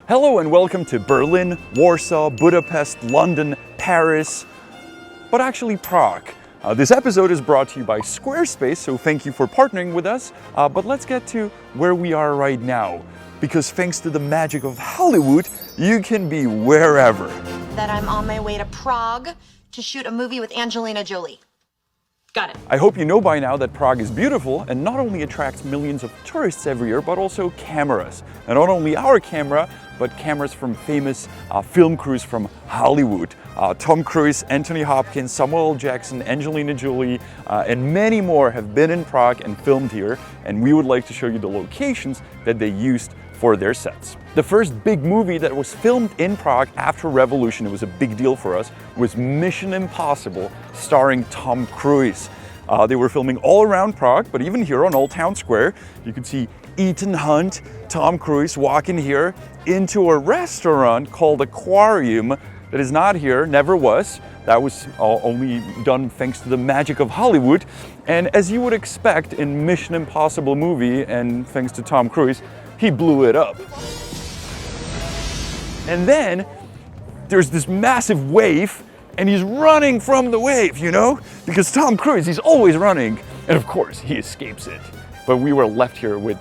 Hello and welcome to Berlin, Warsaw, Budapest, London, Paris, but actually Prague. This episode is brought to you by Squarespace, so thank you for partnering with us. But let's get to where we are right now, because thanks to the magic of Hollywood, you can be wherever. That I'm on my way to Prague to shoot a movie with Angelina Jolie. Got it. I hope you know by now that Prague is beautiful and not only attracts millions of tourists every year, but also cameras. And not only our camera, but cameras from famous film crews from Hollywood. Tom Cruise, Anthony Hopkins, Samuel L. Jackson, Angelina Jolie, and many more have been in Prague and filmed here. And we would like to show you the locations that they used for their sets. The first big movie that was filmed in Prague after Revolution, it was a big deal for us, was Mission Impossible, starring Tom Cruise. They were filming all around Prague, but even here on Old Town Square, you could see Ethan Hunt, Tom Cruise walking here into a restaurant called Aquarium that is not here, never was. That was only done thanks to the magic of Hollywood. And as you would expect in Mission Impossible movie, and thanks to Tom Cruise, he blew it up. And then there's this massive wave and he's running from the wave, you know? Because Tom Cruise, he's always running. And of course, he escapes it. But we were left here with,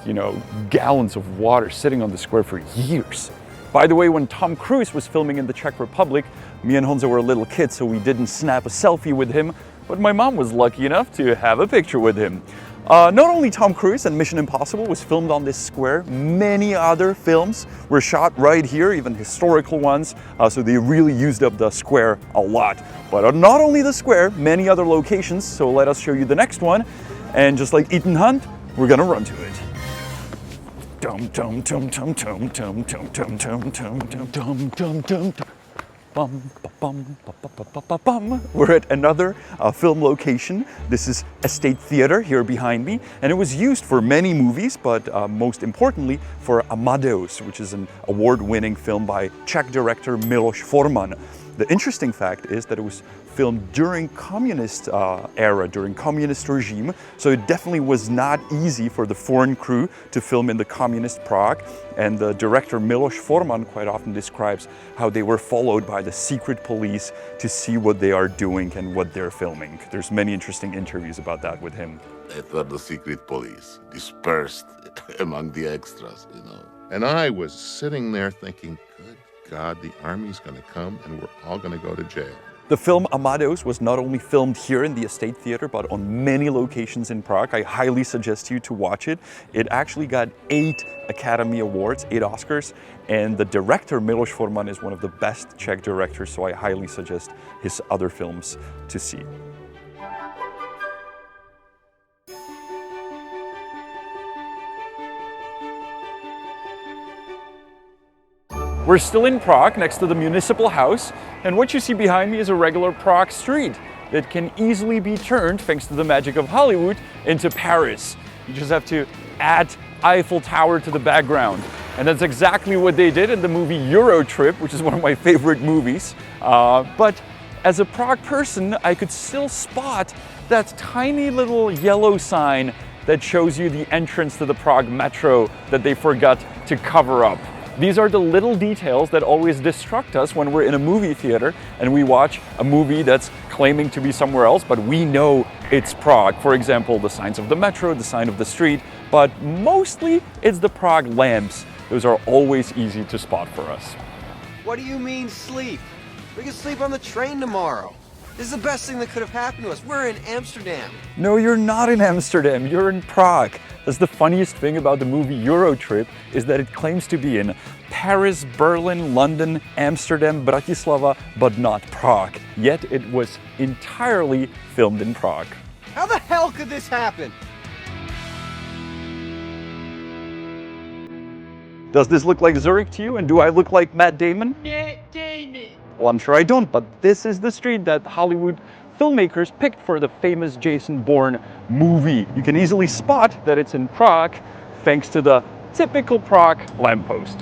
gallons of water sitting on the square for years. By the way, when Tom Cruise was filming in the Czech Republic, me and Honza were little kids, so we didn't snap a selfie with him, but my mom was lucky enough to have a picture with him. Not only Tom Cruise and Mission Impossible was filmed on this square, many other films were shot right here, even historical ones, so they really used up the square a lot. But not only the square, many other locations, so let us show you the next one. And just like Ethan Hunt, we're gonna run to it. Dum dum dum dum dum dum dum dum dum dum dum dum dum. We're at another film location. This is Estate Theater here behind me, and it was used for many movies, but most importantly for Amadeus, which is an award-winning film by Czech director Miloš Forman. The interesting fact is that it was filmed during communist era, during communist regime, so it definitely was not easy for the foreign crew to film in the communist Prague. And the director Miloš Forman quite often describes how they were followed by the secret police to see what they are doing and what they're filming. There's many interesting interviews about that with him. I thought the secret police dispersed among the extras, And I was sitting there thinking, good God, the army's gonna come and we're all gonna go to jail. The film Amadeus was not only filmed here in the Estate Theater, but on many locations in Prague. I highly suggest you to watch it. It actually got 8 Academy Awards, 8 Oscars, and the director Miloš Forman is one of the best Czech directors, so I highly suggest his other films to see. We're still in Prague, next to the municipal house, and what you see behind me is a regular Prague street that can easily be turned, thanks to the magic of Hollywood, into Paris. You just have to add Eiffel Tower to the background. And that's exactly what they did in the movie Euro Trip, which is one of my favorite movies. But as a Prague person, I could still spot that tiny little yellow sign that shows you the entrance to the Prague metro that they forgot to cover up. These are the little details that always distract us when we're in a movie theater and we watch a movie that's claiming to be somewhere else, but we know it's Prague. For example, the signs of the metro, the sign of the street, but mostly it's the Prague lamps. Those are always easy to spot for us. What do you mean sleep? We can sleep on the train tomorrow. This is the best thing that could have happened to us. We're in Amsterdam. No, you're not in Amsterdam, you're in Prague. That's the funniest thing about the movie Euro Trip, is that it claims to be in Paris, Berlin, London, Amsterdam, Bratislava, but not Prague. Yet it was entirely filmed in Prague. How the hell could this happen? Does this look like Zurich to you? And do I look like Matt Damon? Matt Damon. Well, I'm sure I don't, but this is the street that Hollywood filmmakers picked for the famous Jason Bourne movie. You can easily spot that it's in Prague thanks to the typical Prague lamppost.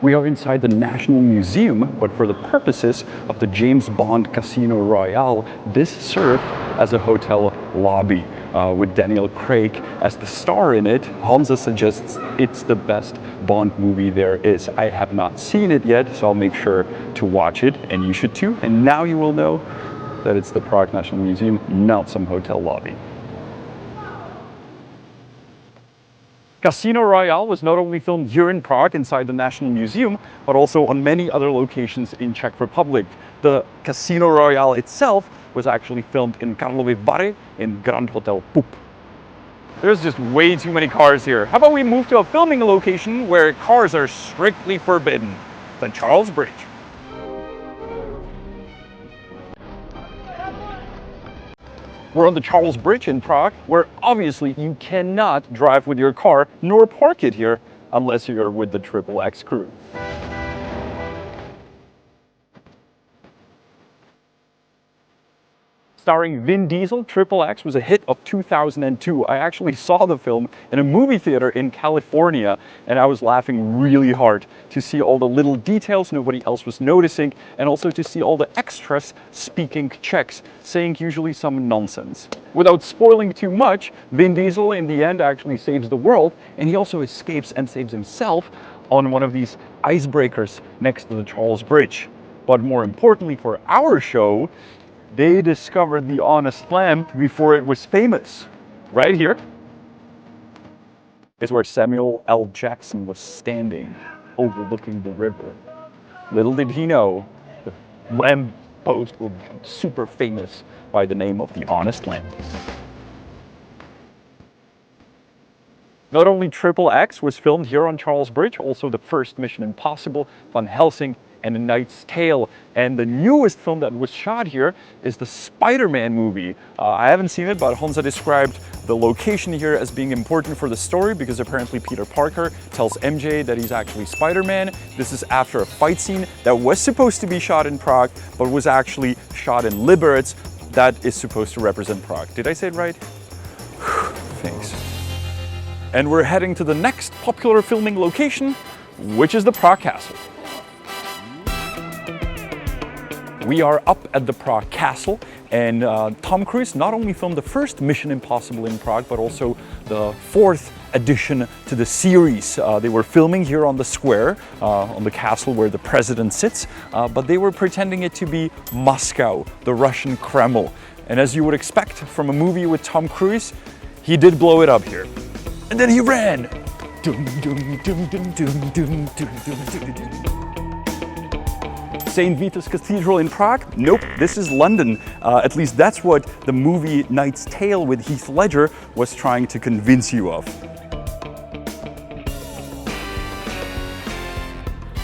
We are inside the National Museum, but for the purposes of the James Bond Casino Royale, this served as a hotel lobby. With Daniel Craig as the star in it. Honza suggests it's the best Bond movie there is. I have not seen it yet, so I'll make sure to watch it, and you should too. And now you will know that it's the Prague National Museum, not some hotel lobby. Casino Royale was not only filmed here in Prague inside the National Museum, but also on many other locations in Czech Republic. The Casino Royale itself was actually filmed in Karlovy Vary in Grand Hotel Pup. There's just way too many cars here. How about we move to a filming location where cars are strictly forbidden? The Charles Bridge. We're on the Charles Bridge in Prague, where obviously you cannot drive with your car nor park it here unless you're with the XXX crew. Starring Vin Diesel, XXX was a hit of 2002. I actually saw the film in a movie theater in California, and I was laughing really hard to see all the little details nobody else was noticing, and also to see all the extras speaking Czechs, saying usually some nonsense. Without spoiling too much, Vin Diesel in the end actually saves the world, and he also escapes and saves himself on one of these icebreakers next to the Charles Bridge. But more importantly for our show, they discovered the honest lamb before it was famous. Right here is where Samuel L. Jackson was standing, overlooking the river. Little did he know, the lamb post will be super famous by the name of the honest lamb. Not only XXX was filmed here on Charles Bridge, also the first Mission Impossible, Van Helsing, and A Knight's Tale. And the newest film that was shot here is the Spider-Man movie. I haven't seen it, but Honza described the location here as being important for the story because apparently Peter Parker tells MJ that he's actually Spider-Man. This is after a fight scene that was supposed to be shot in Prague, but was actually shot in Liberec. That is supposed to represent Prague. Did I say it right? Thanks. And we're heading to the next popular filming location, which is the Prague Castle. We are up at the Prague Castle, and Tom Cruise not only filmed the first Mission Impossible in Prague, but also the fourth addition to the series. They were filming here on the square, on the castle where the president sits, but they were pretending it to be Moscow, the Russian Kremlin. And as you would expect from a movie with Tom Cruise, he did blow it up here. And then he ran. St. Vitus Cathedral in Prague? Nope, this is London. At least that's what the movie Knight's Tale with Heath Ledger was trying to convince you of.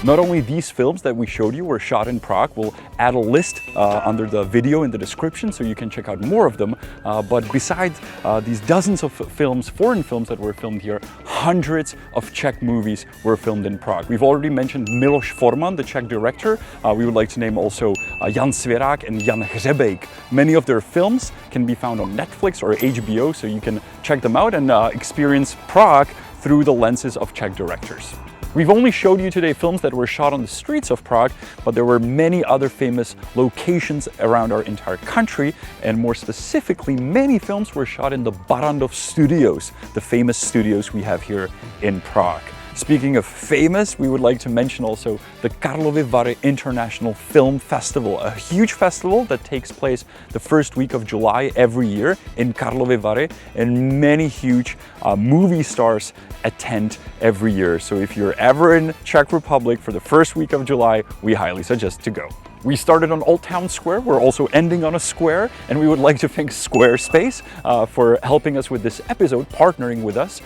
Not only these films that we showed you were shot in Prague, we'll add a list under the video in the description so you can check out more of them. But besides these dozens of films, foreign films that were filmed here, hundreds of Czech movies were filmed in Prague. We've already mentioned Miloš Forman, the Czech director. We would like to name also Jan Svěrák and Jan Hřebejk. Many of their films can be found on Netflix or HBO, so you can check them out and experience Prague through the lenses of Czech directors. We've only showed you today films that were shot on the streets of Prague, but there were many other famous locations around our entire country, and more specifically, many films were shot in the Barrandov studios, the famous studios we have here in Prague. Speaking of famous, we would like to mention also the Karlovy Vary International Film Festival, a huge festival that takes place the first week of July every year in Karlovy Vary, and many huge movie stars attend every year. So if you're ever in Czech Republic for the first week of July, we highly suggest to go. We started on Old Town Square, we're also ending on a square, and we would like to thank Squarespace for helping us with this episode, partnering with us.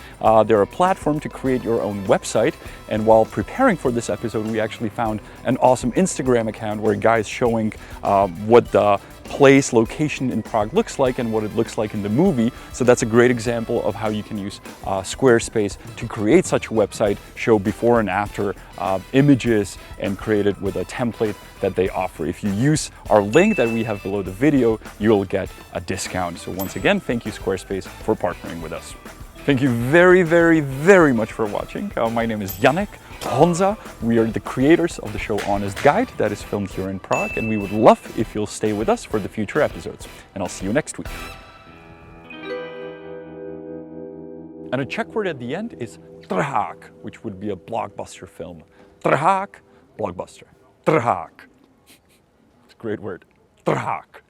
They're a platform to create your own website, and while preparing for this episode, we actually found an awesome Instagram account where a guy is showing what the place, location in Prague looks like and what it looks like in the movie. So that's a great example of how you can use Squarespace to create such a website, show before and after images, and create it with a template that they offer. If you use our link that we have below the video, you'll get a discount. So once again, thank you Squarespace for partnering with us. Thank you very, very, very much for watching. My name is Janek. Honza. We are the creators of the show Honest Guide that is filmed here in Prague, and we would love if you'll stay with us for the future episodes. And I'll see you next week. And a Czech word at the end is trhák, which would be a blockbuster film. Trhák, blockbuster. Trhák. It's a great word. Trhák.